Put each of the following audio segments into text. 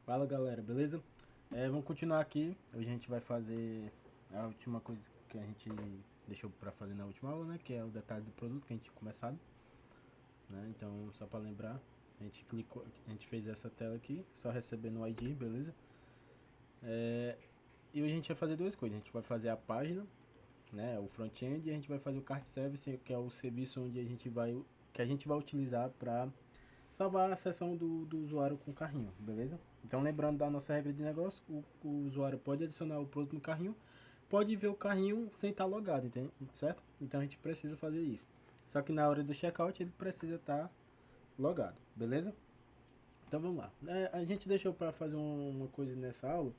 Fala galera, beleza? Vamos continuar aqui. Hoje a gente vai fazer a última coisa que a gente deixou pra fazer na última aula, né? Que é o detalhe do produto que a gente tinha começado, né? Então, só pra lembrar, a gente clicou, a gente fez essa tela aqui, só recebendo o ID, beleza? E hoje a gente vai fazer duas coisas. A gente vai fazer a página, né? O front-end, e a gente vai fazer o cart service, que é o serviço onde a gente vai utilizar para salvar a seção do usuário com o carrinho, beleza? Então, lembrando da nossa regra de negócio, o usuário pode adicionar o produto no carrinho, pode ver o carrinho sem estar logado, entende? Certo? Então a gente precisa fazer isso. Só que na hora do checkout ele precisa estar logado, beleza? Então vamos lá. A gente deixou para fazer uma coisa nessa aula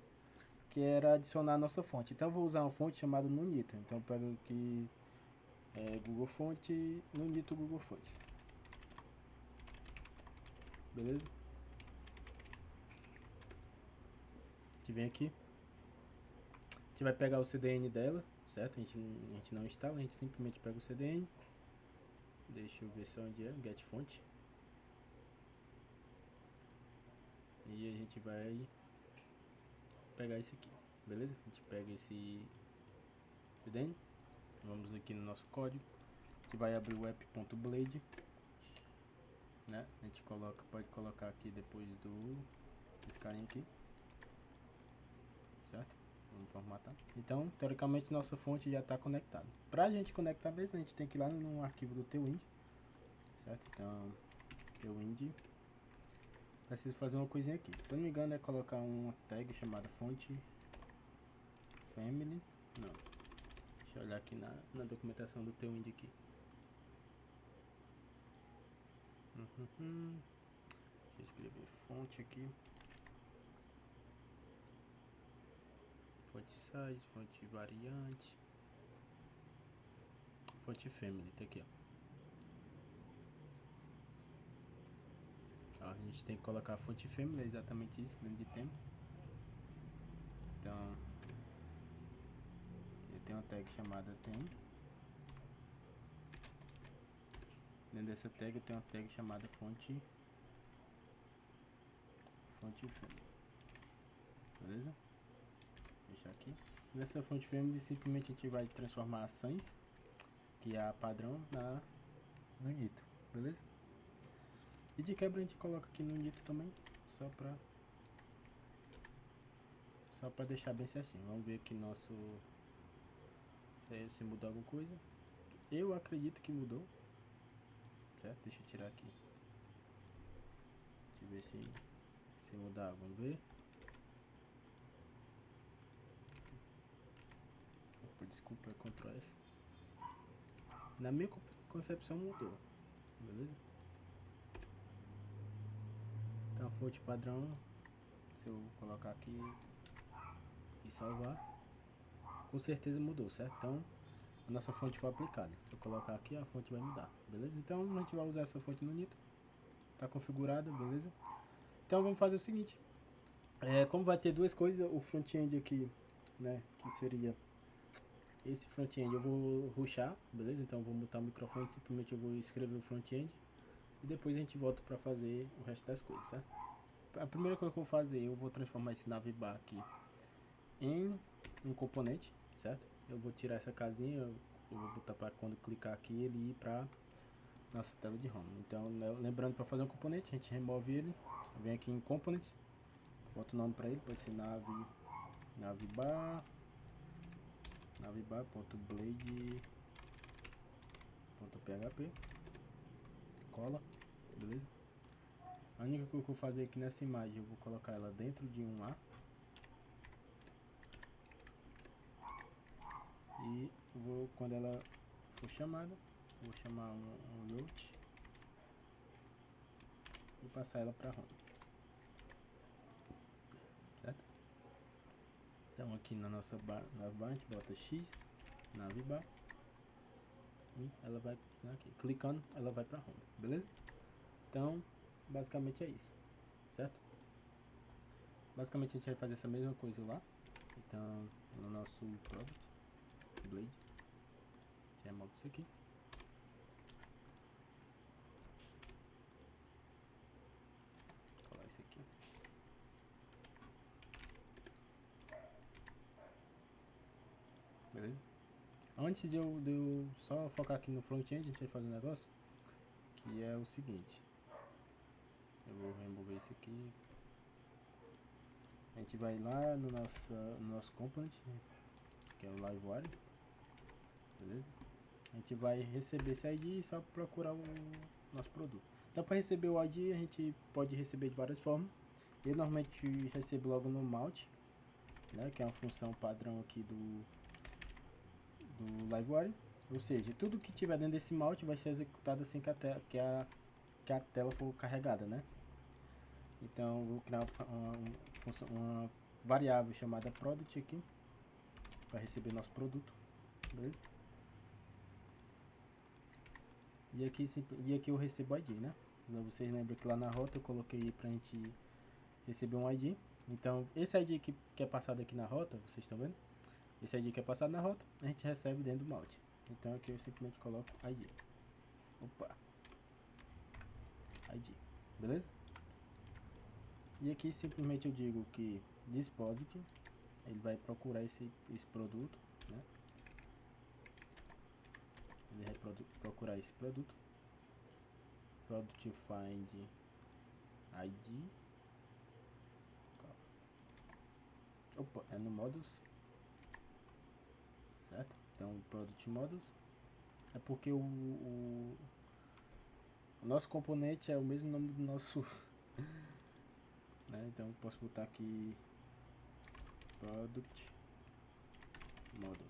que era adicionar a nossa fonte. Então eu vou usar uma fonte chamada Nunito. Então eu pego aqui Google Fonte, Nunito Google Fontes, beleza? A gente vem aqui, a gente vai pegar o CDN dela, certo? A gente não instala, a gente simplesmente pega o CDN. Deixa eu ver só onde é, get fonte. E a gente vai pegar esse aqui, beleza? A gente pega esse CDN, vamos aqui no nosso código, a gente vai abrir o app.blade, né? A gente pode colocar aqui depois desse carinha aqui, certo? Vamos formatar. Então, teoricamente, nossa fonte já está conectada. Para a gente conectar mesmo, a gente tem que ir lá no arquivo do Tailwind, certo? Então, Tailwind, preciso fazer uma coisinha aqui. Se eu não me engano, é colocar uma tag chamada fonte family. Não, deixa eu olhar aqui na documentação do Tailwind aqui. Deixa eu escrever fonte aqui. Fonte size, fonte variante, fonte family, tá aqui, ó. A gente tem que colocar a fonte family, é exatamente isso, dentro de tempo. Então, eu tenho uma tag chamada tem. Dentro dessa tag eu tenho uma tag chamada fonte family, beleza? Vou deixar aqui. Nessa fonte family simplesmente a gente vai transformar a sans, que é a padrão, no Nito, beleza? E de quebra a gente coloca aqui no Nito também, só pra deixar bem certinho. Vamos ver aqui se mudou alguma coisa. Eu acredito que mudou, certo? Deixa eu tirar aqui. Deixa eu ver se mudar, vamos ver. Opa, desculpa, é Ctrl S. Na minha concepção mudou, beleza? Então a fonte padrão, se eu colocar aqui e salvar, com certeza mudou, certo? Então a nossa fonte foi aplicada. Se eu colocar aqui, a fonte vai mudar, beleza? Então a gente vai usar essa fonte no Nitro, tá configurada, beleza? Então vamos fazer o seguinte, como vai ter duas coisas, o front-end aqui, né, que seria esse front-end, eu vou rushar, beleza? Então eu vou mutar o microfone, simplesmente eu vou escrever o front-end e depois a gente volta para fazer o resto das coisas, certo? A primeira coisa que eu vou fazer, eu vou transformar esse navbar aqui em um componente, certo? Eu vou tirar essa casinha, eu vou botar para quando clicar aqui ele ir para nossa tela de home. Então, lembrando, para fazer um componente, a gente remove ele, vem aqui em components, bota o nome para ele, pode ser navbar.blade.php, cola, beleza? A única coisa que eu vou fazer aqui nessa imagem, eu vou colocar ela dentro de um A e quando ela for chamada, vou chamar um route e passar ela para home, certo? Então aqui na nossa navbar a gente bota x navbar e ela vai aqui, clicando ela vai para home, beleza? Então basicamente é isso, certo? Basicamente a gente vai fazer essa mesma coisa lá. Então no nosso product blade, a gente remove isso aqui. Vou colar isso aqui. beleza? Antes de eu só focar aqui no front-end, a gente vai fazer um negócio que é o seguinte. Eu vou remover isso aqui. A gente vai lá no nosso component, que é o Livewire, beleza? A gente vai receber esse ID e só procurar o nosso produto. Então, para receber o ID, a gente pode receber de várias formas. Eu normalmente recebo logo no mount, né, que é uma função padrão aqui do Livewire. Ou seja, tudo que tiver dentro desse mount vai ser executado assim que a tela for carregada, né? Então, eu vou criar uma variável chamada product aqui para receber nosso produto, beleza? E aqui eu recebo o ID, né? Então, vocês lembram que lá na rota eu coloquei pra gente receber um ID. Então, esse ID que é passado aqui na rota, vocês estão vendo? Esse ID que é passado na rota, a gente recebe dentro do mount. Então, aqui eu simplesmente coloco ID. Opa! ID, beleza? E aqui simplesmente eu digo que this product, ele vai procurar esse produto, né? Ele vai procurar esse produto. Product find ID. Opa, é no modus, certo? Então, product modus é porque o nosso componente é o mesmo nome do nosso, né? Então, eu posso botar aqui product model.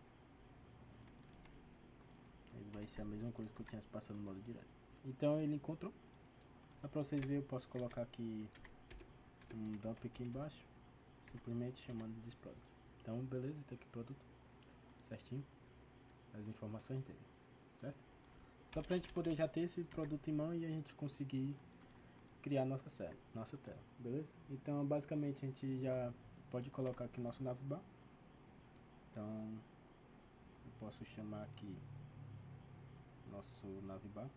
Ele vai ser a mesma coisa que eu tinha passado no modo direto. Então, ele encontrou. Só para vocês verem, eu posso colocar aqui um dump aqui embaixo, simplesmente chamando de product. Então, beleza, tá aqui o produto certinho, as informações dele, certo? Só pra gente poder já ter esse produto em mão e a gente conseguir criar nossa tela, beleza? Então, basicamente, a gente já pode colocar aqui nosso navbar. Então, eu posso chamar aqui nosso navbar.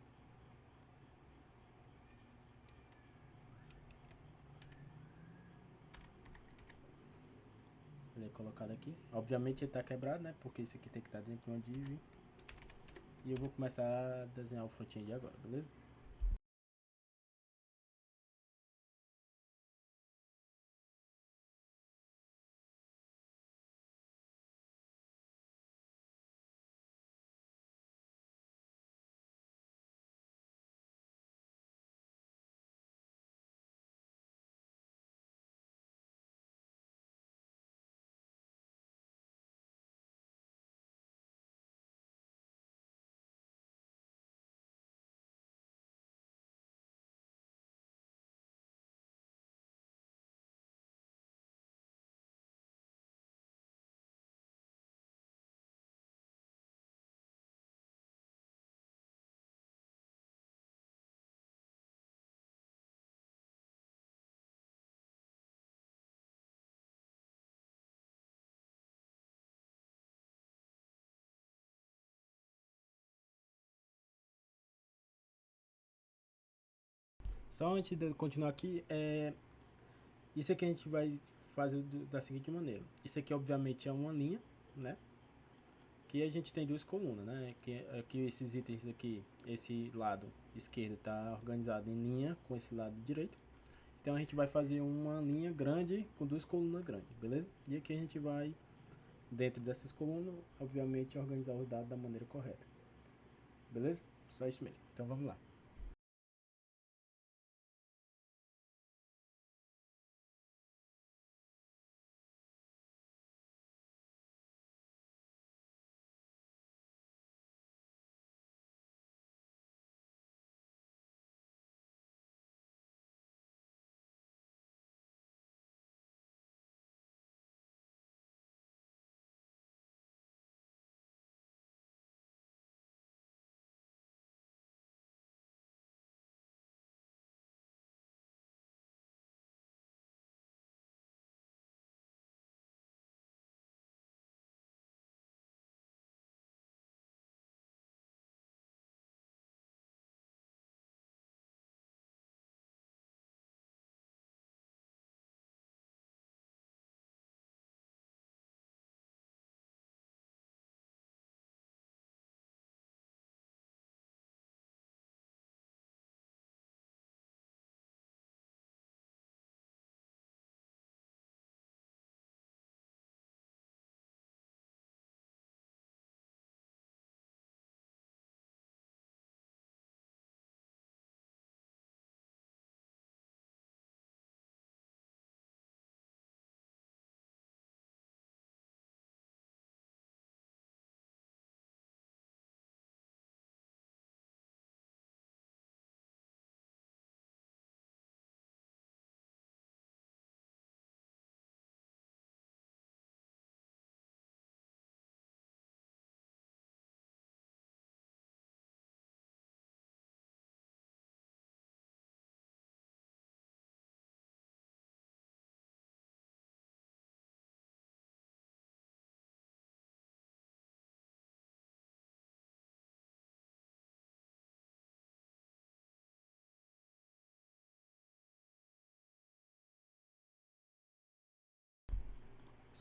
Ele é colocado aqui. Obviamente ele está quebrado, né? Porque isso aqui tem que estar dentro de uma div. E eu vou começar a desenhar o front-end agora, beleza? Só antes de eu continuar aqui, isso aqui a gente vai fazer da seguinte maneira. Isso aqui obviamente é uma linha, né? Que a gente tem duas colunas, né? Que esses itens aqui, esse lado esquerdo está organizado em linha com esse lado direito. Então a gente vai fazer uma linha grande com duas colunas grandes, beleza? E aqui a gente vai, dentro dessas colunas, obviamente organizar os dados da maneira correta. Beleza? Só isso mesmo. Então vamos lá.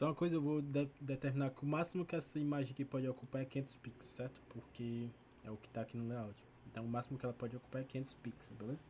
Só uma coisa, eu vou determinar que o máximo que essa imagem aqui pode ocupar é 500 pixels, certo? Porque é o que está aqui no layout. Então o máximo que ela pode ocupar é 500 pixels, beleza?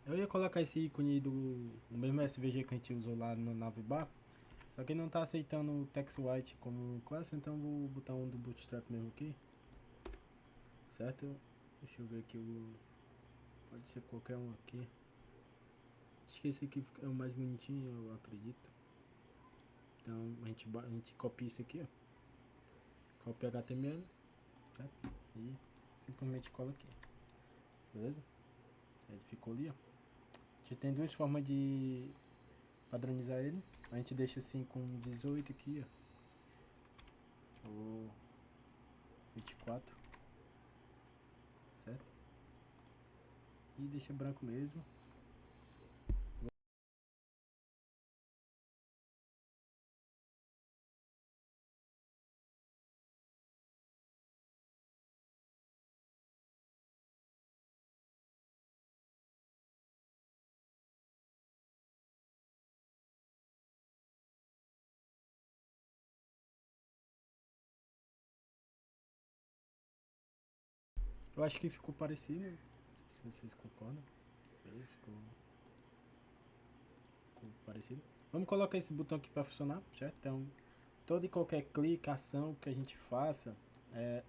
Eu ia colocar esse ícone do o mesmo SVG que a gente usou lá no Navbar, só que não tá aceitando o text white como classe, então vou botar um do Bootstrap mesmo aqui, certo? Deixa eu ver aqui pode ser qualquer um aqui. Acho que esse aqui é o mais bonitinho, eu acredito. Então a gente copia isso aqui, ó. Copia HTML, certo? E simplesmente cola aqui, beleza? Ele ficou ali, ó. A gente tem duas formas de padronizar ele. A gente deixa assim com 18 aqui, ó. Ou 24, certo? E deixa branco mesmo. Eu acho que ficou parecido, não sei se vocês concordam. Beleza, ficou parecido. Vamos colocar esse botão aqui para funcionar, certo? Então, toda e qualquer clique, ação que a gente faça, é,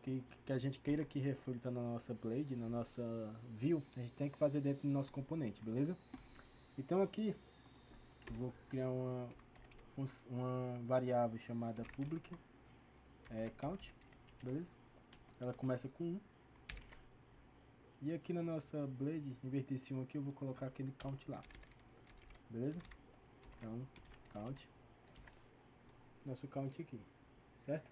que a gente queira que reflita na nossa blade, na nossa view, a gente tem que fazer dentro do nosso componente, beleza? Então aqui, eu vou criar uma variável chamada public count, beleza? Ela começa com 1. E aqui na nossa blade, em vez desse 1 aqui, eu vou colocar aquele count lá, beleza? Então, count, nosso count aqui, certo?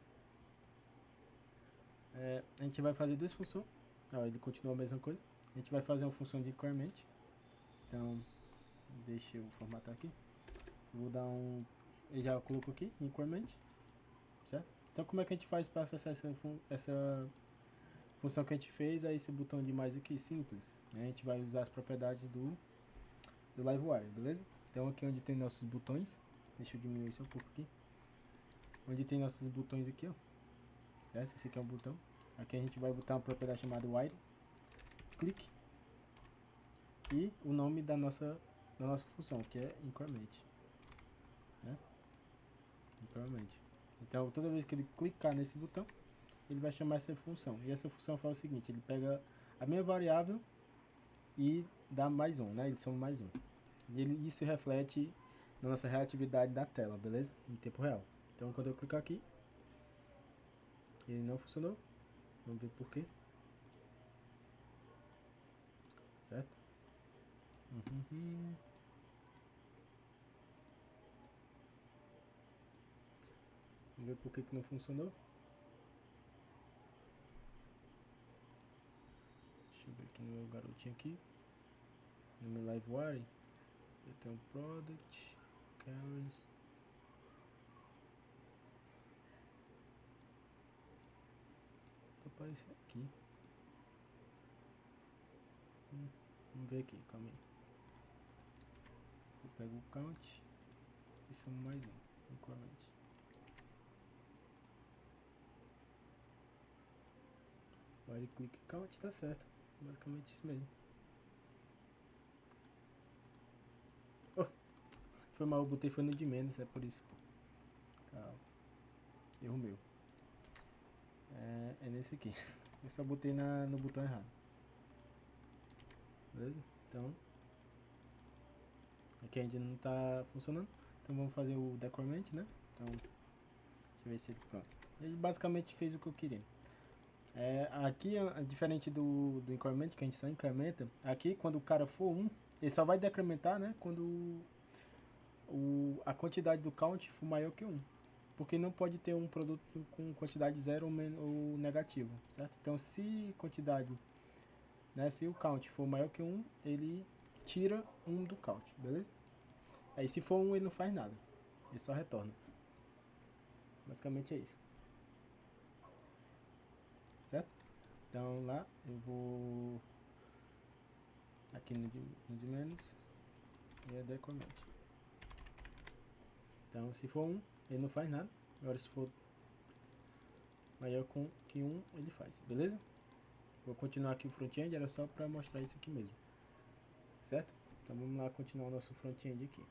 A gente vai fazer duas funções. Ele continua a mesma coisa. A gente vai fazer uma função de increment. Então, deixa eu formatar aqui. Vou dar eu já coloco aqui, increment, certo? Então, como é que a gente faz para acessar essa função que a gente fez a esse botão de mais aqui? Simples. A gente vai usar as propriedades do Livewire, beleza? Então, aqui onde tem nossos botões, deixa eu diminuir isso um pouco aqui. Onde tem nossos botões aqui, ó. Esse aqui é um botão. Aqui a gente vai botar uma propriedade chamada wire, click, e o nome da nossa função, que é increment, né? Increment. Então, toda vez que ele clicar nesse botão, ele vai chamar essa função. E essa função faz o seguinte, ele pega a minha variável e dá mais um, né? Ele soma mais um. E isso reflete na nossa reatividade da tela, beleza? Em tempo real. Então, quando eu clicar aqui, ele não funcionou. Vamos ver por quê. Certo? Vamos ver por que não funcionou. Deixa eu ver aqui no meu garotinho aqui. No meu Livewire. Eu tenho Product, Carries. Tá aparecendo aqui. Vamos ver aqui, calma aí. Eu pego o count e somo mais um, increment. Wire click count, tá certo. Basicamente isso mesmo. Oh, foi mal, eu botei foi no de menos, é por isso. Erro meu. É nesse aqui. Eu só botei no botão errado. Beleza? Então, aqui ainda não tá funcionando. Então vamos fazer o decrement, né? Então, deixa eu ver se ele pronto. Ele basicamente fez o que eu queria. Aqui, diferente do increment, que a gente só incrementa, aqui quando o cara for 1, ele só vai decrementar, né? Quando a quantidade do count for maior que 1. Porque não pode ter um produto com quantidade zero ou negativo, certo? Então, se quantidade, né, se o count for maior que 1, ele tira 1 do count, beleza? Aí se for 1, ele não faz nada, ele só retorna. Basicamente é isso, certo? Então lá eu vou aqui no de menos e é decrement. Então se for 1, ele não faz nada. Agora se for maior que 1, ele faz, beleza? Vou continuar aqui o front-end, era só para mostrar isso aqui mesmo. certo? Então vamos lá continuar o nosso front-end aqui.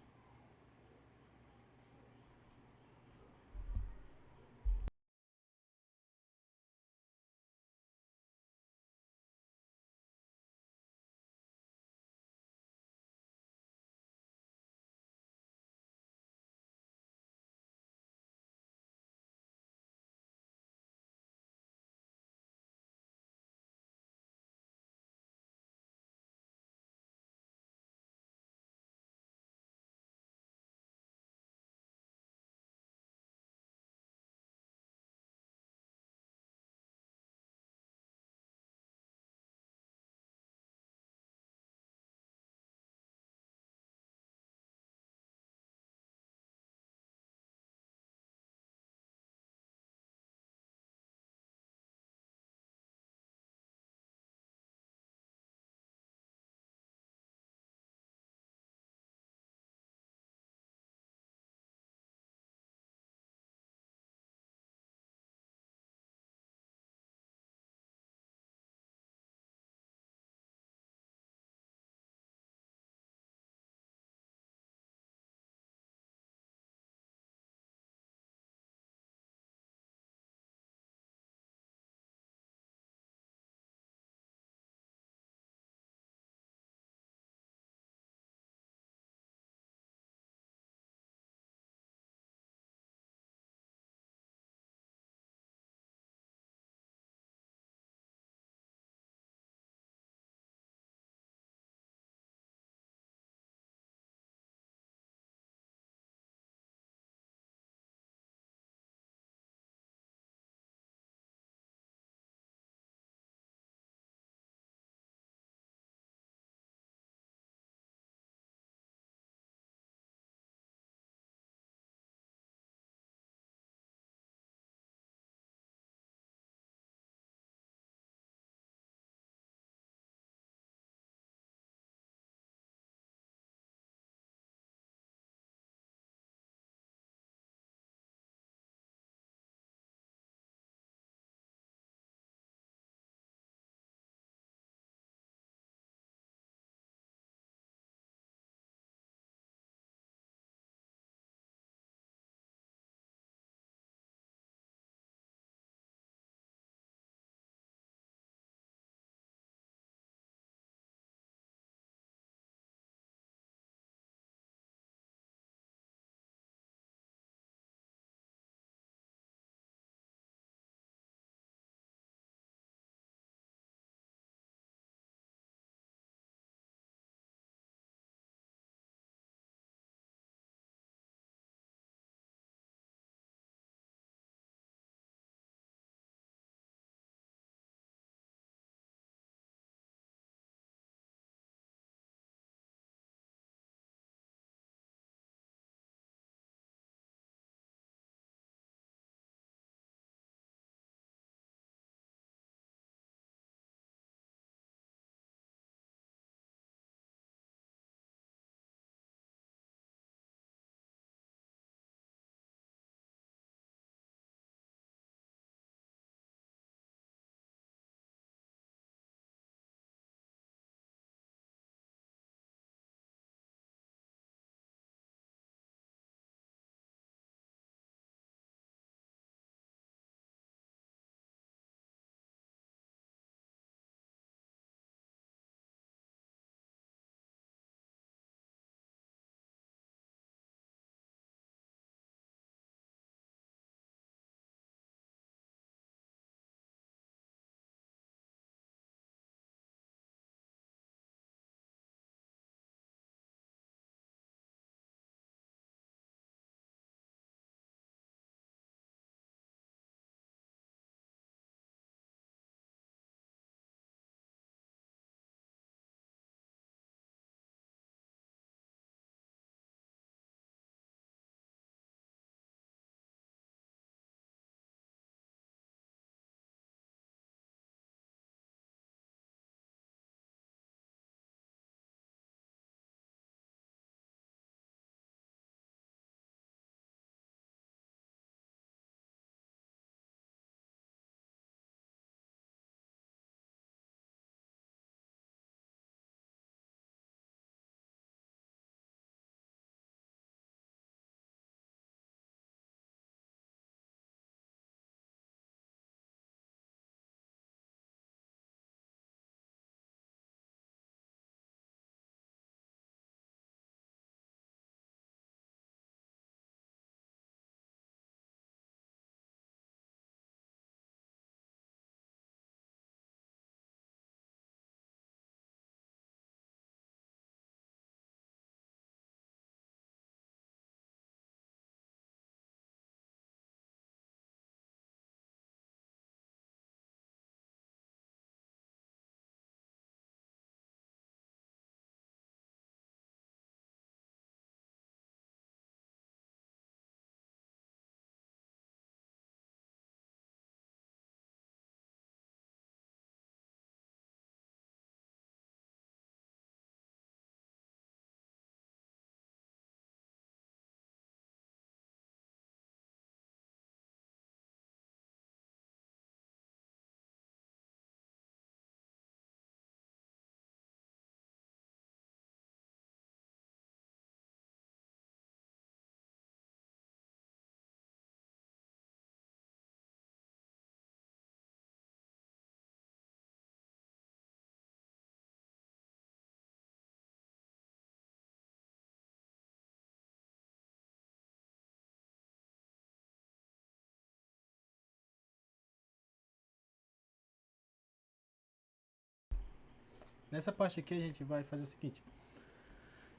Nessa parte aqui a gente vai fazer o seguinte.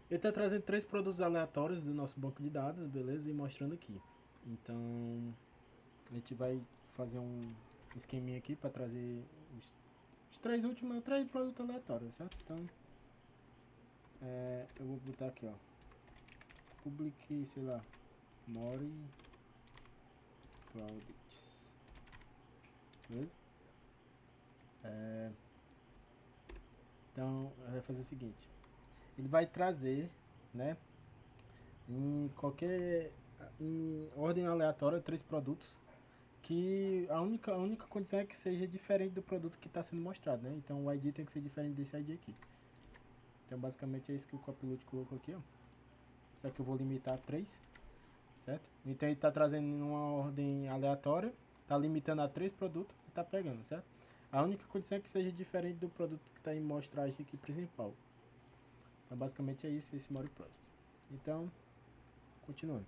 Ele está trazendo 3 produtos aleatórios do nosso banco de dados, beleza? E mostrando aqui. Então, a gente vai fazer um esqueminha aqui para trazer os 3 últimos, 3 produtos aleatórios, certo? Então, eu vou botar aqui, ó. Public, sei lá, more products. Beleza? Então, vai fazer o seguinte. Ele vai trazer, né, em ordem aleatória, 3 produtos que a única condição é que seja diferente do produto que está sendo mostrado, né? Então o ID tem que ser diferente desse ID aqui. Então basicamente é isso que o Copilot colocou aqui, ó. Só que eu vou limitar a 3, certo? Então ele está trazendo em uma ordem aleatória, está limitando a 3 produtos e está pegando, certo? A única condição é que seja diferente do produto que está em mostragem aqui principal. Então basicamente é isso, esse Mori Product. Então, continuando.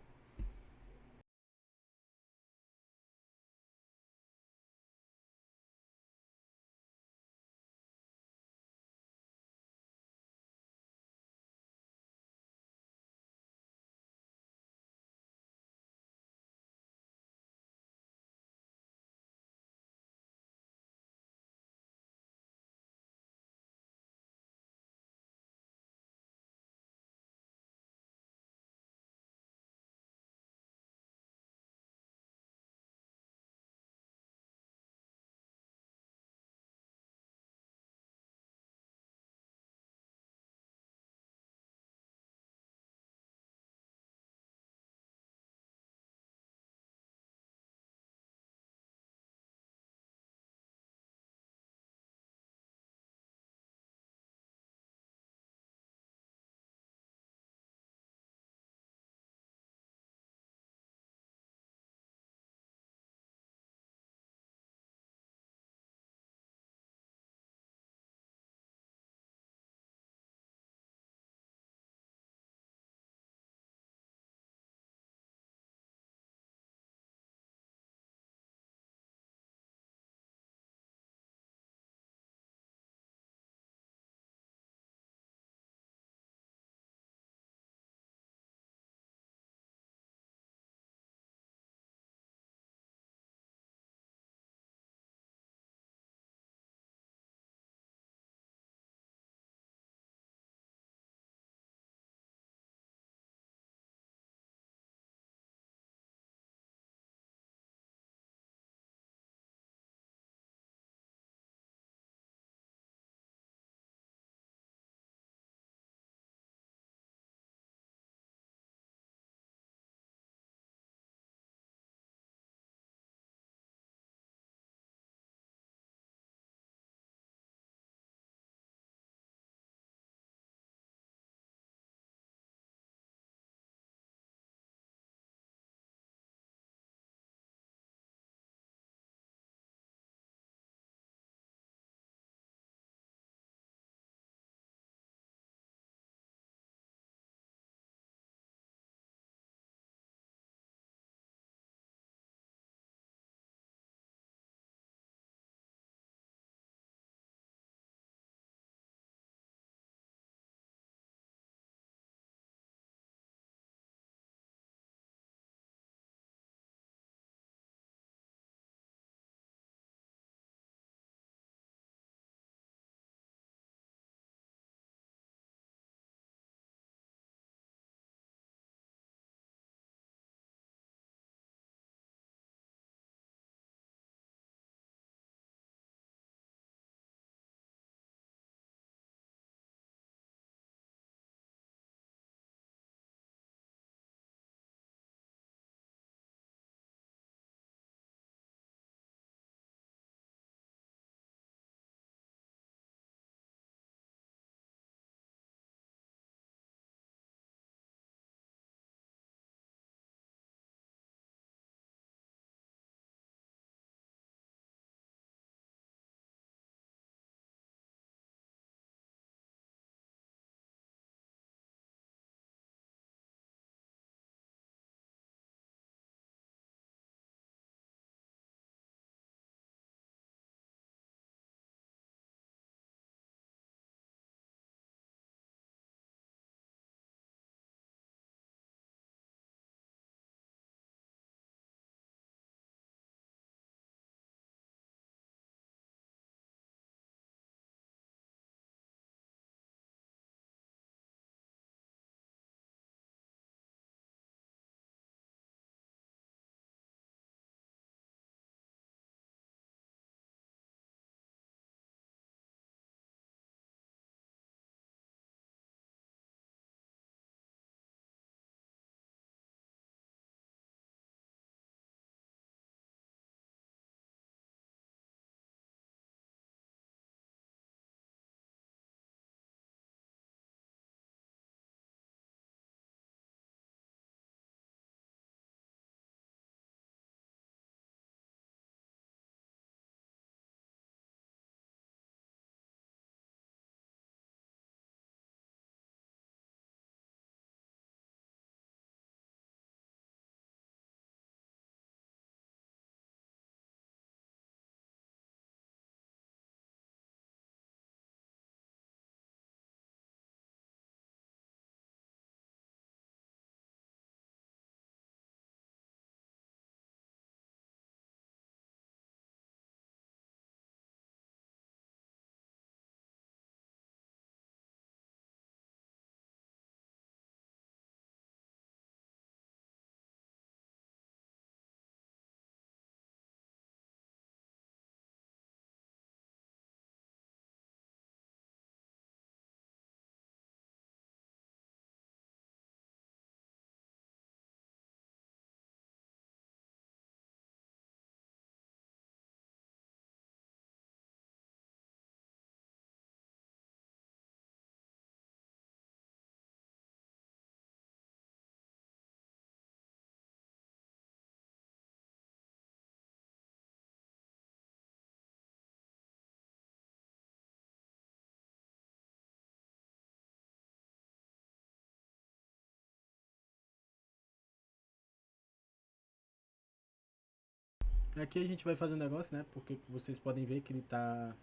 Aqui a gente vai fazer um negócio, né? Porque vocês podem ver que ele tá,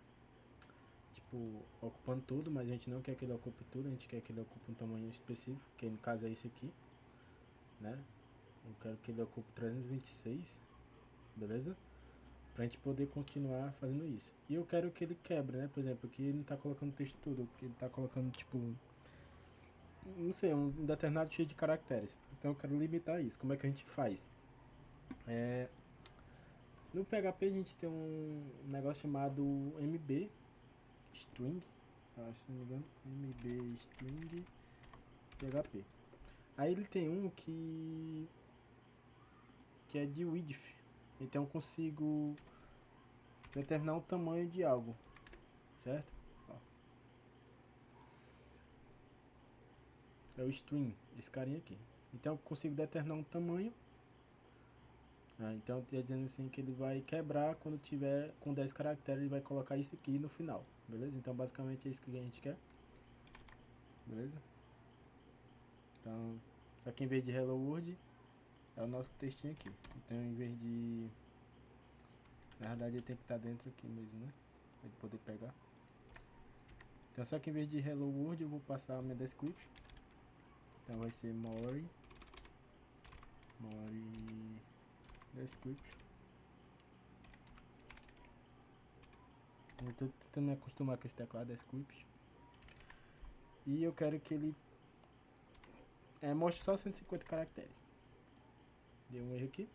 tipo, ocupando tudo, mas a gente não quer que ele ocupe tudo, a gente quer que ele ocupe um tamanho específico, que no caso é esse aqui, né? Eu quero que ele ocupe 326, beleza? Pra gente poder continuar fazendo isso. E eu quero que ele quebre, né? Por exemplo, aqui ele não tá colocando texto tudo, que ele tá colocando, tipo, não sei, um determinado cheio de caracteres. Então eu quero limitar isso. Como é que a gente faz? É, no PHP a gente tem um negócio chamado MB String, se não me engano, MB String PHP. Aí ele tem um que é de width. Então eu consigo determinar o tamanho de algo, certo? Ó, é o string, esse carinha aqui. Então eu consigo determinar um tamanho. Então está dizendo assim que ele vai quebrar quando tiver com 10 caracteres, ele vai colocar isso aqui no final, beleza? Então basicamente é isso que a gente quer, beleza? Então, só que em vez de Hello World, é o nosso textinho aqui. Então em vez de, na verdade ele tem que estar dentro aqui mesmo, né? Pra ele poder pegar. Então só que em vez de Hello World eu vou passar a minha description. Então vai ser more description. Eu tô tentando me acostumar com esse teclado description. E eu quero que ele mostre só 150 caracteres. Deu um erro aqui.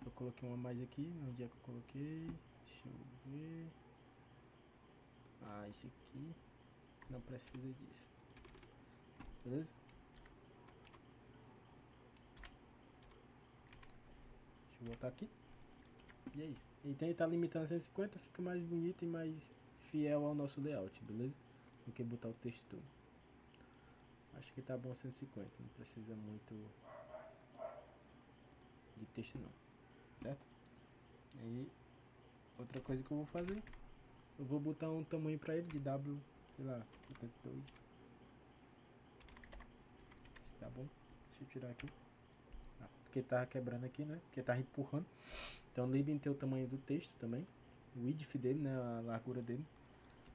Eu coloquei uma mais aqui. Onde é que eu coloquei? Deixa eu ver. Esse aqui não precisa disso. Beleza? Deixa eu voltar aqui. E é isso. Então ele tá limitando a 150, fica mais bonito e mais fiel ao nosso layout, beleza? Do que botar o texto todo. Acho que tá bom 150, não precisa muito de texto não, certo? E outra coisa que eu vou fazer, eu vou botar um tamanho pra ele de W, sei lá, 72. Acho que tá bom. Deixa eu tirar aqui. Porque tava quebrando aqui, né? Porque tava empurrando. Então limite o tamanho do texto também. O width dele, né? A largura dele.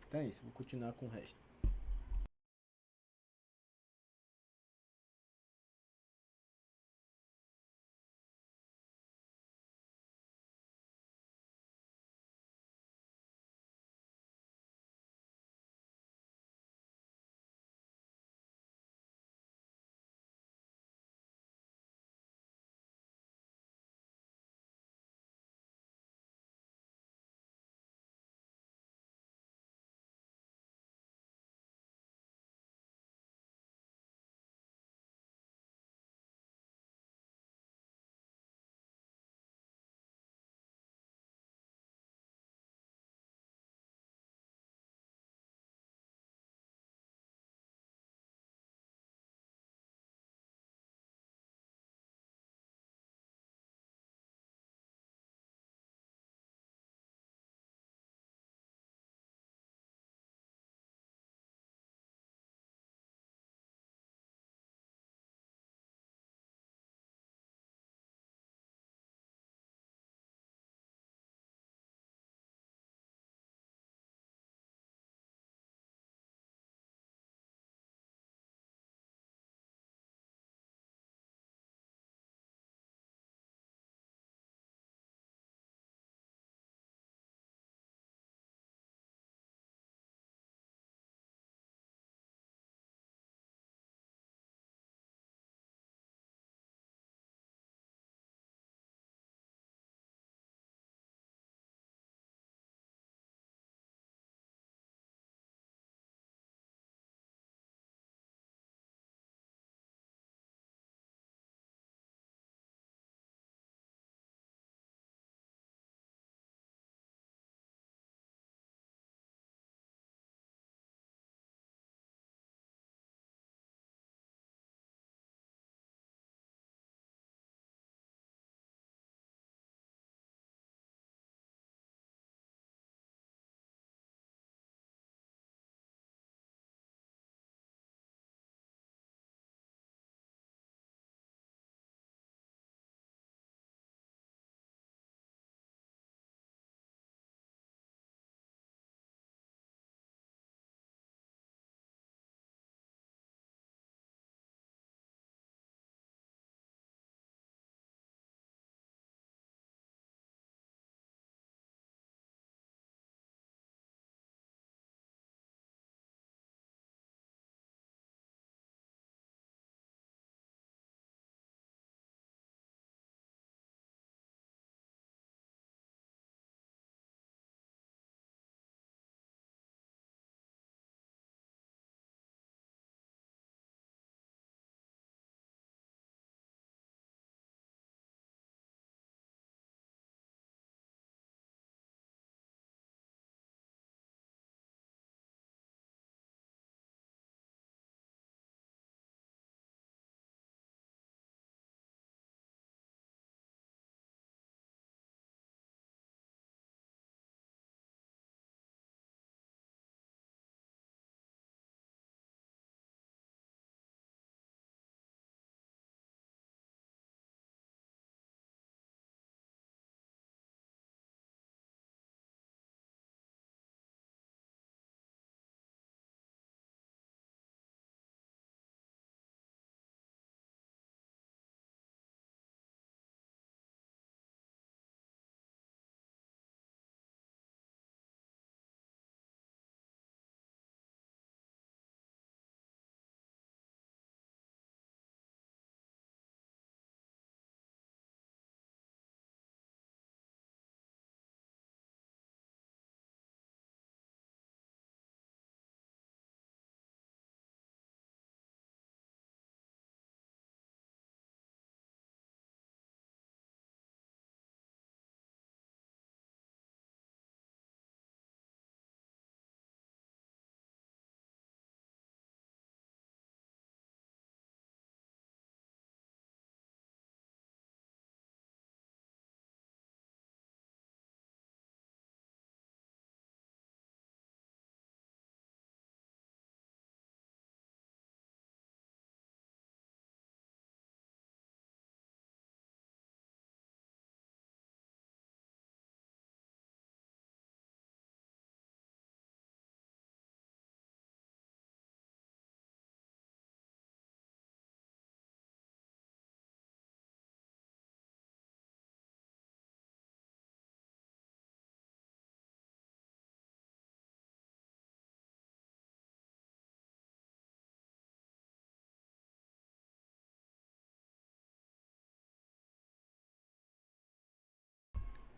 Então é isso, vou continuar com o resto.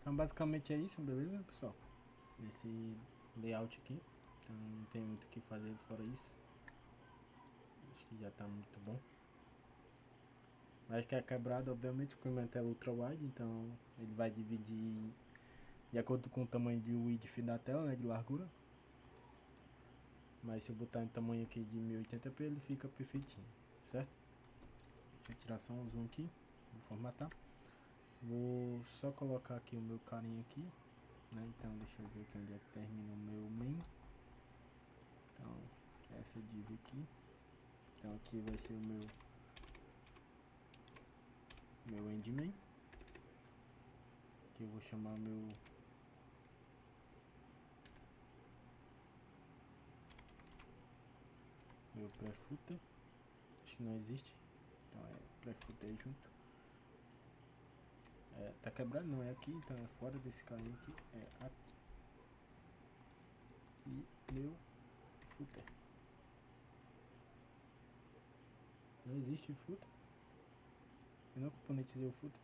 Então basicamente é isso, beleza, pessoal? Esse layout aqui. Então não tem muito o que fazer fora isso. Acho que já tá muito bom. Mas que é quebrado, obviamente, porque o Intel é ultra wide, então ele vai dividir de acordo com o tamanho de width da tela, né, de largura. Mas se eu botar em tamanho aqui de 1080p, ele fica perfeitinho, certo? Deixa eu tirar só um zoom aqui, vou formatar. Vou só colocar aqui o meu carinha aqui, né? Então deixa eu ver aqui onde é que termina o meu main. Então essa div aqui. Então aqui vai ser o meu endmain, que eu vou chamar meu pré-footer. Acho que não existe, então é pré-footer junto. Tá quebrado, não é aqui, então é fora desse carinha aqui, é aqui. E meu footer. Não existe footer. Eu não componentizei o footer.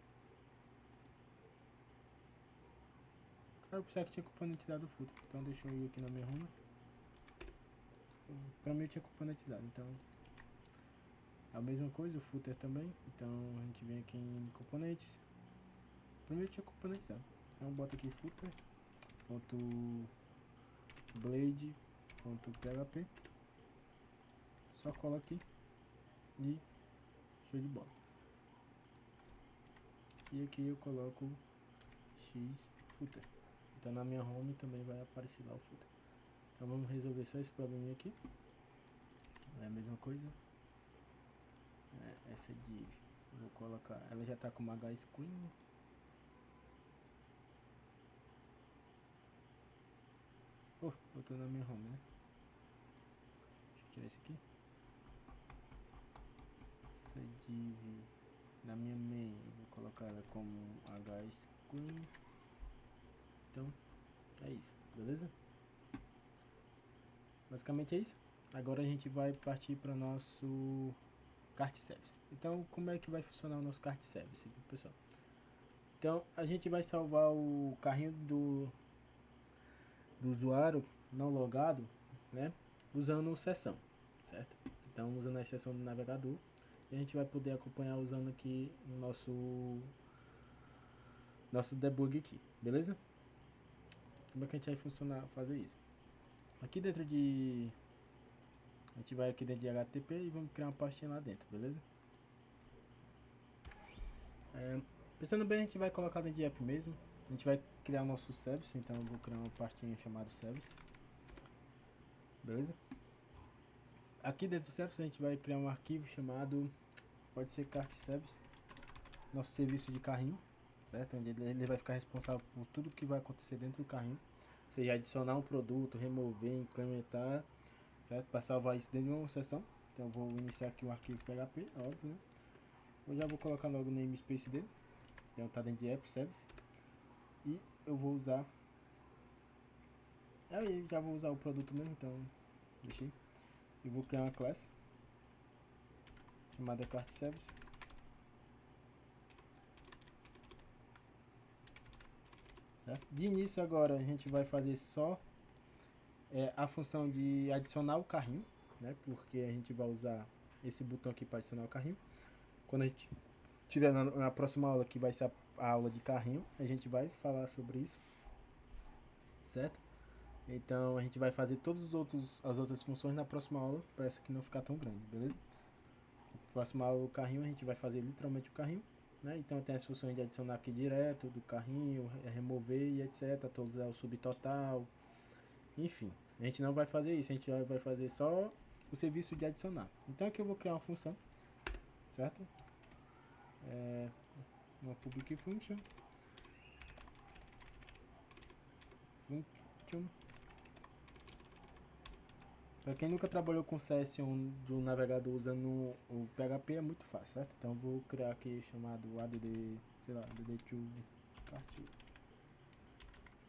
Eu pensava que tinha componentizado o footer. Então deixa eu ir aqui na minha runa. Pra mim eu tinha componentizado, então a mesma coisa, o footer também. Então a gente vem aqui em componentes. Pra mim eu tinha componentizado. Então bota aqui footer ponto blade ponto php. Só cola aqui e show de bola. E aqui eu coloco x footer. Então na minha home também vai aparecer lá o footer. Então vamos resolver só esse probleminha aqui. É a mesma coisa. Essa div, vou colocar, ela já tá com uma hscreen. Oh, eu tô na minha home, né? Deixa eu tirar esse aqui. Essa div na minha main, eu vou colocar ela como hscreen. Então é isso, beleza? Basicamente é isso. Agora a gente vai partir para nosso cart service. Então como é que vai funcionar o nosso cart service, pessoal? Então a gente vai salvar o carrinho do usuário não logado, né, usando sessão, certo? Então usando a exceção do navegador, e a gente vai poder acompanhar usando aqui o nosso debug aqui, beleza? Como é que a gente vai funcionar, fazer isso? Aqui dentro de, a gente vai aqui dentro de HTTP e vamos criar uma pastinha lá dentro, beleza? Pensando bem, a gente vai colocar dentro de app mesmo. A gente vai criar o nosso service, então eu vou criar uma pastinha chamada service, beleza? Aqui dentro do service a gente vai criar um arquivo chamado, pode ser cart service, nosso serviço de carrinho, certo? Onde ele vai ficar responsável por tudo que vai acontecer dentro do carrinho, seja adicionar um produto, remover, implementar, certo? Para salvar isso dentro de uma sessão. Então eu vou iniciar aqui um arquivo PHP, óbvio, né? Eu já vou colocar logo o namespace dele, então tá dentro de app service, e eu vou usar, eu já vou usar o produto mesmo, então deixei. Eu vou criar uma classe chamada cart service. Certo? De início agora a gente vai fazer só a função de adicionar o carrinho, né? Porque a gente vai usar esse botão aqui para adicionar o carrinho. Quando a gente tiver na próxima aula, que vai ser a aula de carrinho, a gente vai falar sobre isso, certo? Então a gente vai fazer todas as outras funções na próxima aula, para essa aqui não ficar tão grande, beleza? Na próxima aula o carrinho a gente vai fazer literalmente o carrinho, né? Então tem as funções de adicionar aqui direto do carrinho, remover e etc, atualizar o subtotal, enfim. A gente não vai fazer isso, a gente vai fazer só o serviço de adicionar. Então aqui eu vou criar uma função, certo? Uma public function para quem nunca trabalhou com session do navegador usando o PHP é muito fácil, certo? Então eu vou criar aqui chamado add, sei lá, add2 cart.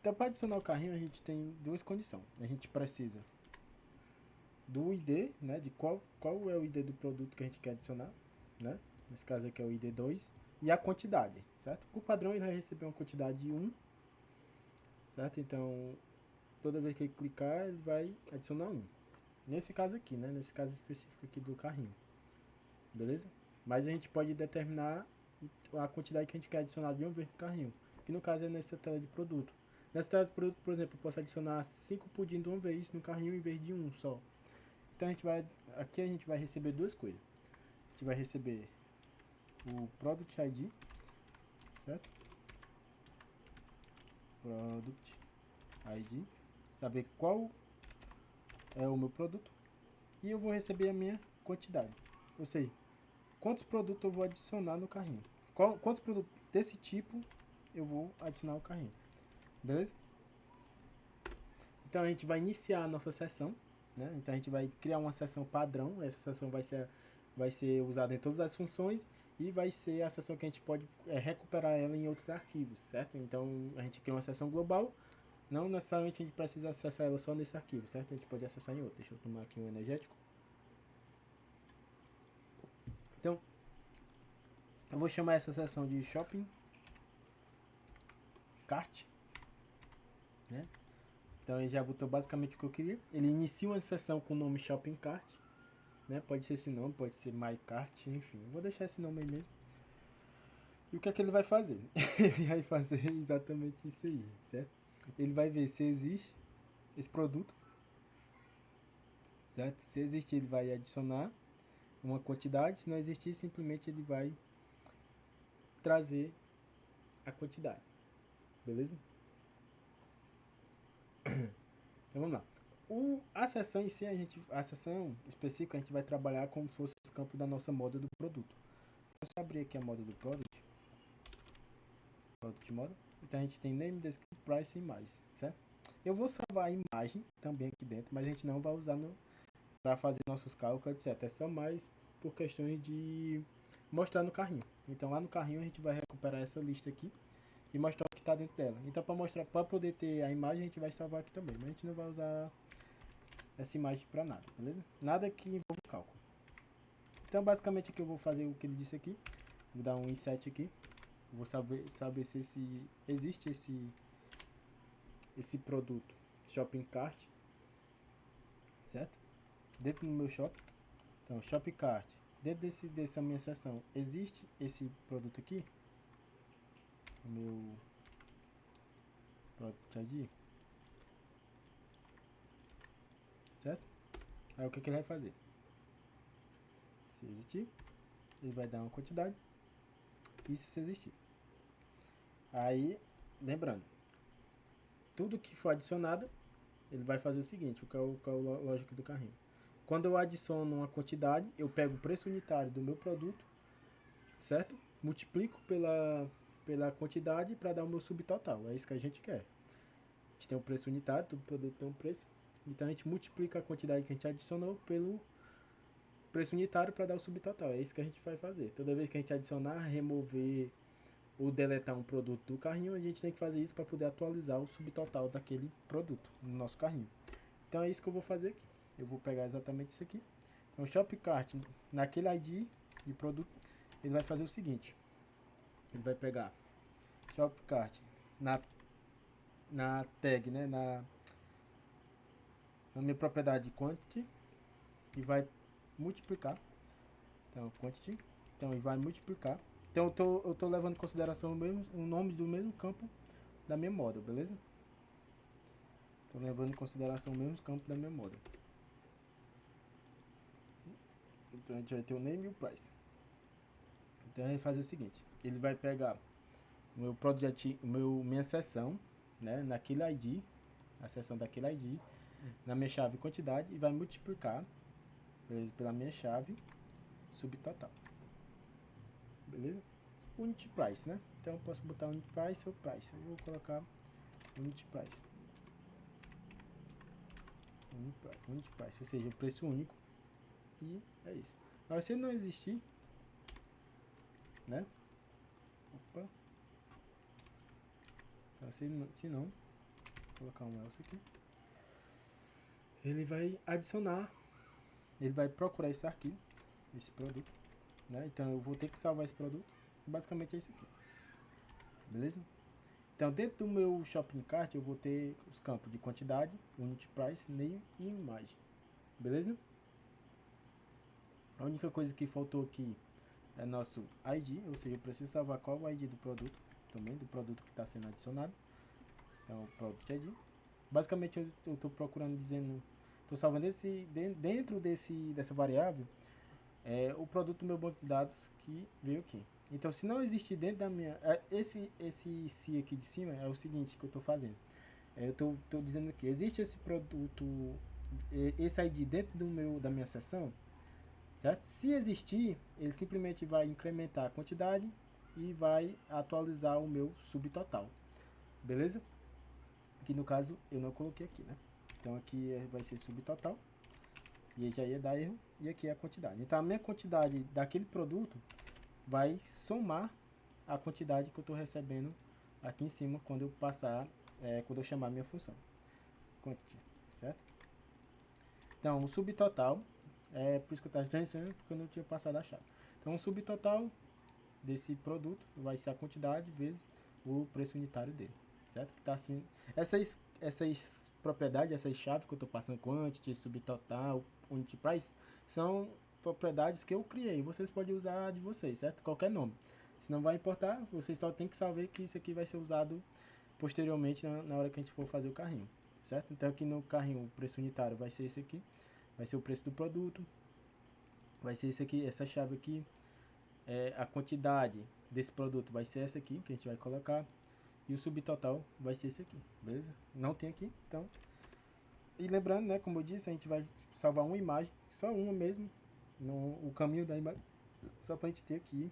Então para adicionar o carrinho a gente tem duas condições. A gente precisa do ID, né, de qual é o ID do produto que a gente quer adicionar, né? Nesse caso aqui é o ID 2 e a quantidade, certo? Por padrão ele vai receber uma quantidade de 1 certo? Então, toda vez que ele clicar, ele vai adicionar um. Nesse caso aqui, né? Nesse caso específico aqui do carrinho, beleza? Mas a gente pode determinar a quantidade que a gente quer adicionar de uma vez no carrinho, que no caso é nessa tela de produto. Nessa tela de produto, por exemplo, eu posso adicionar 5 pudim de uma vez no carrinho em vez de um só. Então aqui a gente vai receber duas coisas. A gente vai receber o Product ID, certo? Product ID, saber qual é o meu produto, e eu vou receber a minha quantidade, ou seja, quantos produtos eu vou adicionar no carrinho, quantos produtos desse tipo eu vou adicionar no carrinho, beleza? Então a gente vai iniciar a nossa sessão, né? Então a gente vai criar uma sessão padrão, essa sessão vai ser usada em todas as funções e vai ser a sessão que a gente pode recuperar ela em outros arquivos, certo? Então a gente cria uma sessão global. Não necessariamente a gente precisa acessar ela só nesse arquivo, certo? A gente pode acessar em outro. Deixa eu tomar aqui um energético. Então, eu vou chamar essa seção de Shopping Cart, né? Então ele já botou basicamente o que eu queria. Ele inicia uma sessão com o nome Shopping Cart, né? Pode ser esse nome, pode ser My Cart, enfim. Eu vou deixar esse nome aí mesmo. E o que é que ele vai fazer? Ele vai fazer exatamente isso aí, certo? Ele vai ver se existe esse produto, certo? Se existir, ele vai adicionar uma quantidade. Se não existir, simplesmente ele vai trazer a quantidade, beleza? Então vamos lá. A seção em si, a seção específica, a gente vai trabalhar como se fosse os campos da nossa moda do produto. Então, se eu abrir aqui a moda do product model, então a gente tem name, description, price e mais, certo? Eu vou salvar a imagem também aqui dentro, mas a gente não vai usar para fazer nossos cálculos, etc. É só mais por questões de mostrar no carrinho. Então lá no carrinho a gente vai recuperar essa lista aqui e mostrar o que está dentro dela. Então para poder ter a imagem a gente vai salvar aqui também, mas a gente não vai usar essa imagem para nada, beleza? Nada que envolva cálculo. Então basicamente aqui eu vou fazer o que ele disse aqui. Vou dar um inset aqui. Vou saber se existe esse produto Shopping Cart, certo? Dentro do meu shop. Então Shopping Cart. Dentro dessa minha seção existe esse produto aqui. O meu Product ID, certo? Aí o que ele vai fazer? Se existir, ele vai dar uma quantidade. Isso se existir. Aí, lembrando, tudo que for adicionado, ele vai fazer o seguinte, qual é a lógica do carrinho. Quando eu adiciono uma quantidade, eu pego o preço unitário do meu produto, certo? Multiplico pela quantidade para dar o meu subtotal. É isso que a gente quer. A gente tem um preço unitário, todo produto tem um preço. Então a gente multiplica a quantidade que a gente adicionou pelo preço unitário para dar o subtotal. É isso que a gente vai fazer. Toda vez que a gente adicionar, remover ou deletar um produto do carrinho, a gente tem que fazer isso para poder atualizar o subtotal daquele produto no nosso carrinho. Então é isso que eu vou fazer aqui. Eu vou pegar exatamente isso aqui. Então o Shopcart, naquele ID de produto, ele vai fazer o seguinte. Ele vai pegar Shopcart na tag, né, na minha propriedade quantity e vai multiplicar. Então quantity, então ele vai multiplicar. Então eu tô levando em consideração o nome do mesmo campo da minha model, beleza? Tô levando em consideração o mesmo campo da minha model. Então a gente vai ter o name e o price. Então ele vai fazer o seguinte, ele vai pegar o meu project, minha seção, né, naquele ID, a seção daquele ID, na minha chave quantidade e vai multiplicar, beleza, pela minha chave subtotal. Beleza? Unit price, né? Então eu posso botar unit price ou price. Eu vou colocar unit price. Unit price, ou seja, o preço único. E é isso. Agora se não existir, né? Opa. Então, se não, vou colocar um else aqui. Ele vai adicionar, ele vai procurar esse arquivo, esse produto, né? Então eu vou ter que salvar esse produto. Basicamente é isso aqui. Beleza? Então, dentro do meu shopping cart, eu vou ter os campos de quantidade, unit price, name e imagem. Beleza? A única coisa que faltou aqui é nosso ID, ou seja, eu preciso salvar qual o ID do produto, também do produto que está sendo adicionado. Então, o Product ID. Basicamente, eu estou procurando dizendo, estou salvando dentro dessa variável, o produto do meu banco de dados que veio aqui. Então, se não existir dentro da minha... Esse se aqui de cima é o seguinte que eu estou fazendo. Eu estou dizendo aqui, existe esse produto, esse ID dentro da minha seção, certo? Se existir, ele simplesmente vai incrementar a quantidade e vai atualizar o meu subtotal. Beleza? Que no caso eu não coloquei aqui, né? Então aqui vai ser subtotal. E aí já ia dar erro. E aqui é a quantidade. Então a minha quantidade daquele produto vai somar a quantidade que eu estou recebendo aqui em cima quando eu passar, quando eu chamar a minha função. Quantity, certo? Então o subtotal, por isso que eu estava dizendo que eu não tinha passado a chave. Então o subtotal desse produto vai ser a quantidade vezes o preço unitário dele, certo? Que tá assim, essas propriedades, essas chaves que eu estou passando, quantity, subtotal, unit price, são propriedades que eu criei. Vocês podem usar de vocês, certo? Qualquer nome. Se não vai importar, vocês só tem que saber que isso aqui vai ser usado posteriormente na hora que a gente for fazer o carrinho, certo? Então aqui no carrinho o preço unitário vai ser esse aqui, vai ser o preço do produto, vai ser esse aqui, essa chave aqui, a quantidade desse produto vai ser essa aqui que a gente vai colocar e o subtotal vai ser esse aqui, beleza? Não tem aqui, então. E lembrando, né, como eu disse, a gente vai salvar uma imagem, só uma mesmo, o caminho da imagem, só para a gente ter aqui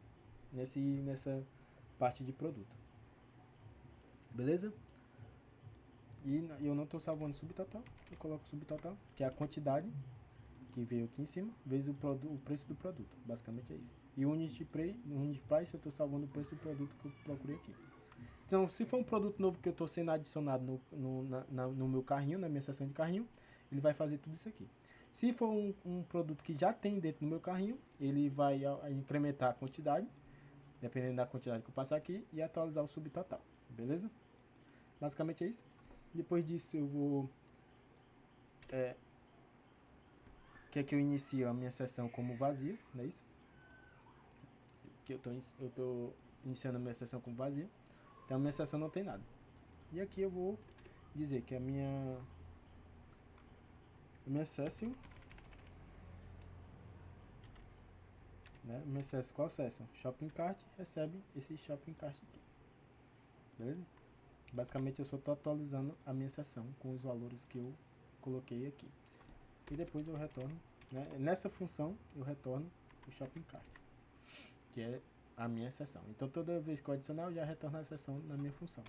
nessa parte de produto, beleza? E eu não estou salvando subtotal, eu coloco subtotal, que é a quantidade que veio aqui em cima, vezes o preço do produto, basicamente é isso. E o unit price eu estou salvando o preço do produto que eu procurei aqui. Então, se for um produto novo que eu estou sendo adicionado no meu carrinho, na minha seção de carrinho, ele vai fazer tudo isso aqui. Se for um produto que já tem dentro do meu carrinho, ele vai incrementar a quantidade, dependendo da quantidade que eu passar aqui, e atualizar o subtotal, beleza? Basicamente é isso. Depois disso eu vou... quer que eu inicie a minha sessão como vazia, não é isso? Que eu tô iniciando a minha sessão como vazia. Então a minha sessão não tem nada. E aqui eu vou dizer que a minha session, né? Minha session, qual session? Shopping cart recebe esse shopping cart aqui. Beleza? Basicamente eu só estou atualizando a minha sessão com os valores que eu coloquei aqui. E depois eu retorno, né? Nessa função eu retorno o shopping cart, que é a minha sessão. Então toda vez que eu adicionar eu já retorno a sessão na minha função.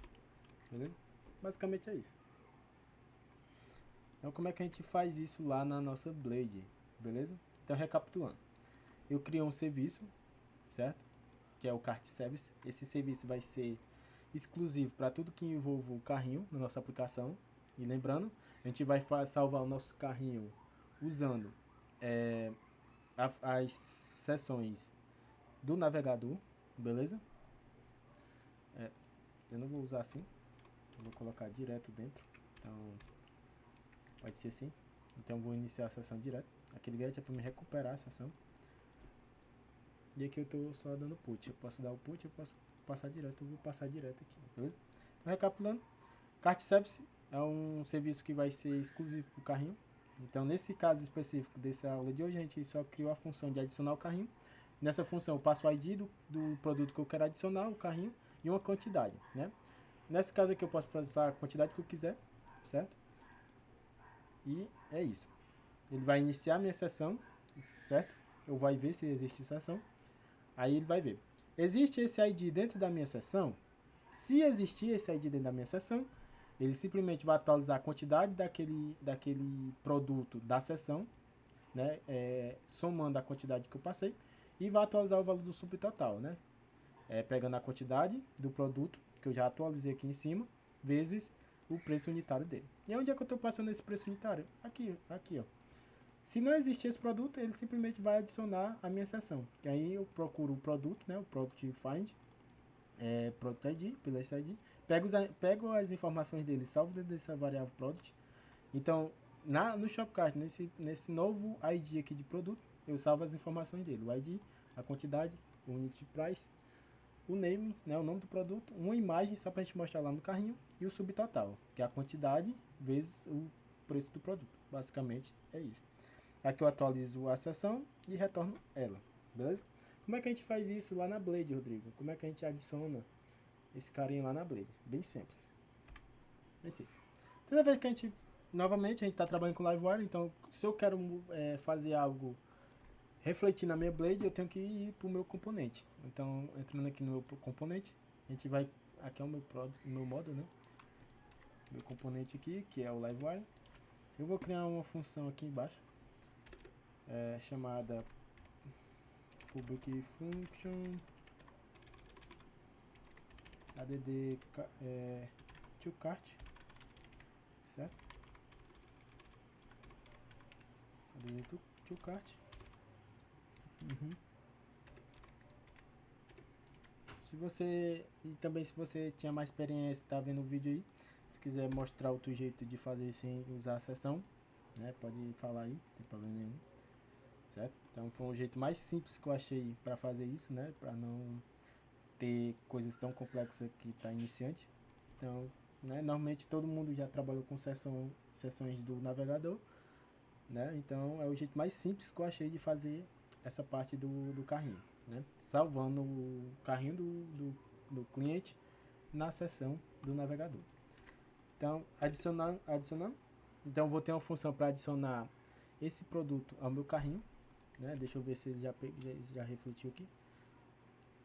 Beleza? Basicamente é isso. Então como é que a gente faz isso lá na nossa Blade? Beleza? Então recapitulando. Eu criei um serviço, certo? Que é o Cart Service. Esse serviço vai ser exclusivo para tudo que envolve o carrinho na nossa aplicação. E lembrando, a gente vai salvar o nosso carrinho usando as seções do navegador, beleza? Eu não vou usar assim, eu vou colocar direto dentro, então pode ser assim. Então eu vou iniciar a sessão direto. Aquele get é para me recuperar a sessão. E aqui eu estou só dando put. Eu posso dar o put, eu posso passar direto, eu vou passar direto aqui, beleza? Então, recapitulando, Cart Service é um serviço que vai ser exclusivo para o carrinho. Então nesse caso específico dessa aula de hoje, a gente só criou a função de adicionar o carrinho. Nessa função eu passo o ID do produto que eu quero adicionar, o carrinho, e uma quantidade, né? Nesse caso aqui eu posso passar a quantidade que eu quiser, certo? E é isso. Ele vai iniciar a minha sessão, certo? Eu vou ver se existe sessão. Aí ele vai ver. Existe esse ID dentro da minha sessão? Se existir esse ID dentro da minha sessão, ele simplesmente vai atualizar a quantidade daquele produto da sessão, né? Somando a quantidade que eu passei, e vai atualizar o valor do subtotal, né? Pegando a quantidade do produto, que eu já atualizei aqui em cima, vezes o preço unitário dele. E onde é que eu estou passando esse preço unitário? Aqui, ó. Se não existir esse produto, ele simplesmente vai adicionar a minha seção. E aí eu procuro o produto, né? O Product Find. Product ID, pelo esse ID, pego as informações dele, salvo dentro dessa variável product. Então, no Shopcart, nesse novo ID aqui de produto, eu salvo as informações dele, o ID, a quantidade, o unit price, o name, né, o nome do produto, uma imagem só para a gente mostrar lá no carrinho e o subtotal, que é a quantidade vezes o preço do produto. Basicamente é isso. Aqui eu atualizo a seção e retorno ela, beleza? Como é que a gente faz isso lá na Blade, Rodrigo? Como é que a gente adiciona esse carinha lá na Blade? Bem simples. Bem simples. Toda vez que a gente, novamente, a gente está trabalhando com Livewire, então se eu quero fazer algo refletir na minha Blade, eu tenho que ir para o meu componente. Então, entrando aqui no meu componente, a gente vai, aqui é o meu modo, né? Meu componente aqui, que é o Livewire. Eu vou criar uma função aqui embaixo, chamada public function add to cart, certo? Add to cart. Se você, e também se você tinha mais experiência, tá vendo o vídeo aí, se quiser mostrar outro jeito de fazer sem usar a seção, né, pode falar aí, não tem problema nenhum, certo? Então foi um jeito mais simples que eu achei para fazer isso, né, para não ter coisas tão complexas aqui para iniciante. Então, né, normalmente todo mundo já trabalhou com seções do navegador, né, então é o jeito mais simples que eu achei de fazer essa parte do carrinho, né, salvando o carrinho do cliente na seção do navegador. Então, adicionando, então vou ter uma função para adicionar esse produto ao meu carrinho, né? Deixa eu ver se ele já refletiu aqui,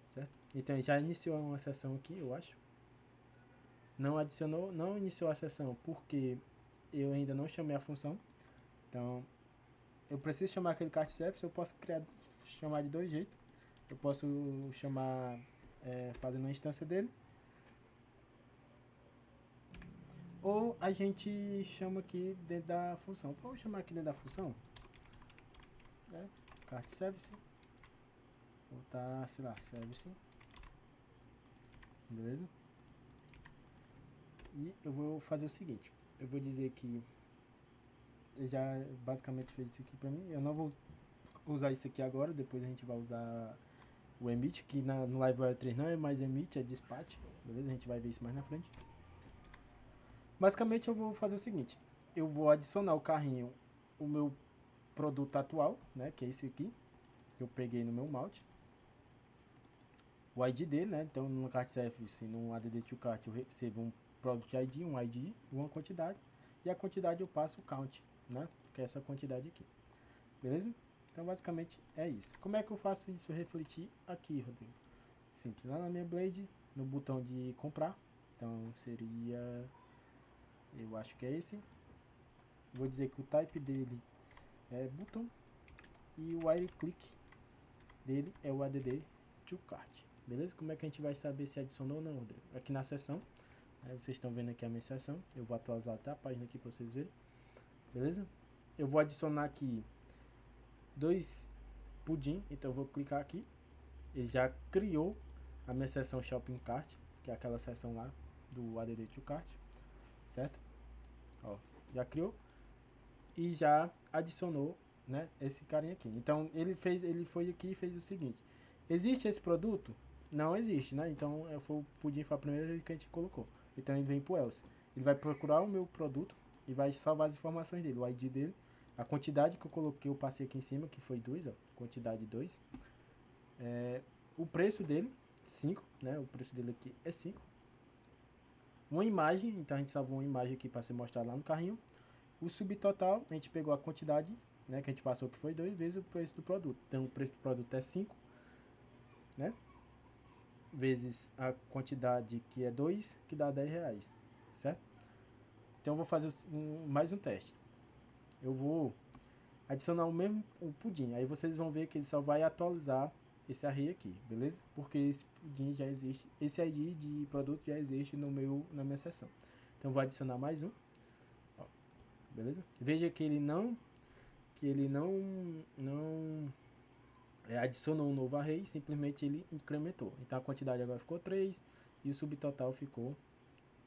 certo? Então já iniciou uma sessão aqui, eu acho. Não iniciou a sessão porque eu ainda não chamei a função. Então, eu preciso chamar aquele cart service, eu posso chamar de dois jeitos. Eu posso chamar fazendo uma instância dele, ou a gente chama aqui dentro da função. Vamos chamar aqui dentro da função, né? Cart service, botar, sei lá, service, beleza? E eu vou fazer o seguinte, eu vou dizer que ele já basicamente fez isso aqui pra mim. Eu não vou usar isso aqui agora, depois a gente vai usar o emit, que no Livewire 3 não é mais emit, é dispatch, beleza? A gente vai ver isso mais na frente. Basicamente eu vou fazer o seguinte, eu vou adicionar o carrinho, o meu produto atual, né, que é esse aqui, que eu peguei no meu Malt, o ID dele, né, então no cart service, no add to cart eu recebo um product ID, um ID, uma quantidade, e a quantidade eu passo o count, né, que é essa quantidade aqui, beleza? Então basicamente é isso. Como é que eu faço isso refletir aqui, Rodrigo? Simples, lá na minha Blade, no botão de comprar, então seria, eu acho que é esse, vou dizer que o type dele é button e o while click dele é o add to cart, beleza? Como é que a gente vai saber se adicionou ou não, Rodrigo? Aqui na seção, vocês estão vendo aqui a minha seção, eu vou atualizar até a página aqui para vocês verem, beleza? Eu vou adicionar aqui 2 pudim, então eu vou clicar aqui, ele já criou a minha seção shopping cart, que é aquela seção lá do add to cart, certo? Ó, já criou e já adicionou, né, esse carinha aqui. Então ele foi aqui e fez o seguinte: existe esse produto? Não existe, né? Então foi o pudim, foi a primeira vez que a gente colocou. Então ele vem pro else. Ele vai procurar o meu produto e vai salvar as informações dele, o ID dele, a quantidade que eu coloquei, eu passei aqui em cima, que foi 2, ó, quantidade 2. O preço dele, 5, né? O preço dele aqui é 5. Uma imagem, então a gente salvou uma imagem aqui para ser mostrada lá no carrinho. O subtotal, a gente pegou a quantidade, né, que a gente passou, que foi 2 vezes o preço do produto. Então o preço do produto é 5, né? Vezes a quantidade que é 2, que dá 10 reais, certo? Então eu vou fazer mais um teste. Eu vou adicionar o pudim. Aí vocês vão ver que ele só vai atualizar esse array aqui, beleza? Porque esse pudim já existe, esse ID de produto já existe na minha seção. Então eu vou adicionar mais um, ó, beleza? Veja que ele não adicionou um novo array, simplesmente ele incrementou. Então a quantidade agora ficou 3 e o subtotal ficou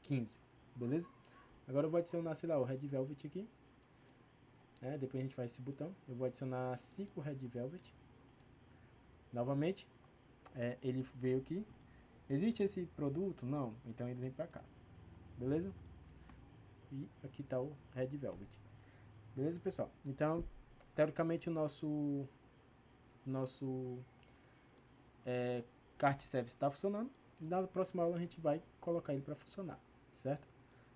15, beleza? Agora eu vou adicionar, sei lá, o Red Velvet aqui, né? Depois a gente faz esse botão. Eu vou adicionar 5 Red Velvet. Novamente, ele veio aqui. Existe esse produto? Não. Então ele vem pra cá, beleza? E aqui tá o Red Velvet. Beleza, pessoal? Então, teoricamente o nosso cart service está funcionando. Na próxima aula a gente vai colocar ele para funcionar, certo?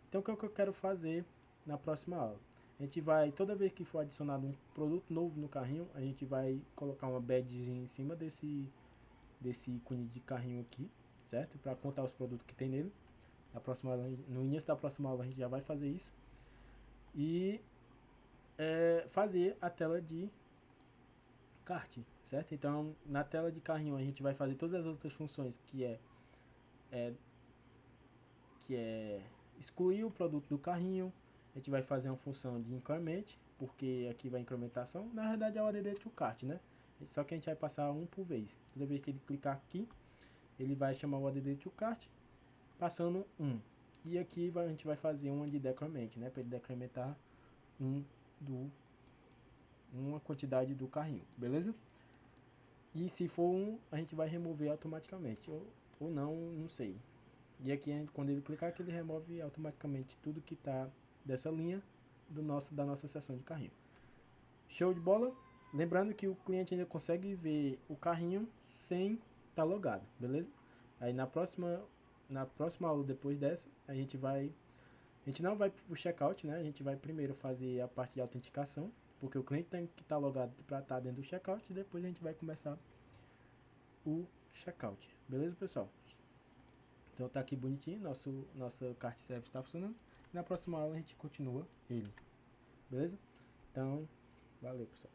Então o que eu quero fazer na próxima aula? A gente vai, toda vez que for adicionado um produto novo no carrinho, a gente vai colocar uma badge em cima desse ícone de carrinho aqui, certo? Para contar os produtos que tem nele. Na próxima aula, no início da próxima aula a gente já vai fazer isso. E fazer a tela de kart, certo? Então, na tela de carrinho a gente vai fazer todas as outras funções que é excluir o produto do carrinho. A gente vai fazer uma função de increment, porque aqui vai incrementação. Na verdade é o add to cart, né? Só que a gente vai passar um por vez. Toda vez que ele clicar aqui, ele vai chamar o add to cart, passando um. E aqui a gente vai fazer uma de decrement, né? Para ele decrementar uma quantidade do carrinho, beleza? E se for um, a gente vai remover automaticamente, ou não, não sei. E aqui, quando ele clicar aqui, ele remove automaticamente tudo que está dessa linha da nossa seção de carrinho. Show de bola? Lembrando que o cliente ainda consegue ver o carrinho sem estar logado, beleza? Aí na próxima aula depois dessa, a gente não vai pro checkout, né? A gente vai primeiro fazer a parte de autenticação, porque o cliente tem que estar logado para estar dentro do checkout, e depois a gente vai começar o checkout. Beleza, pessoal? Então tá aqui bonitinho, nosso cart service está funcionando. Na próxima aula a gente continua ele. Beleza? Então, valeu, pessoal.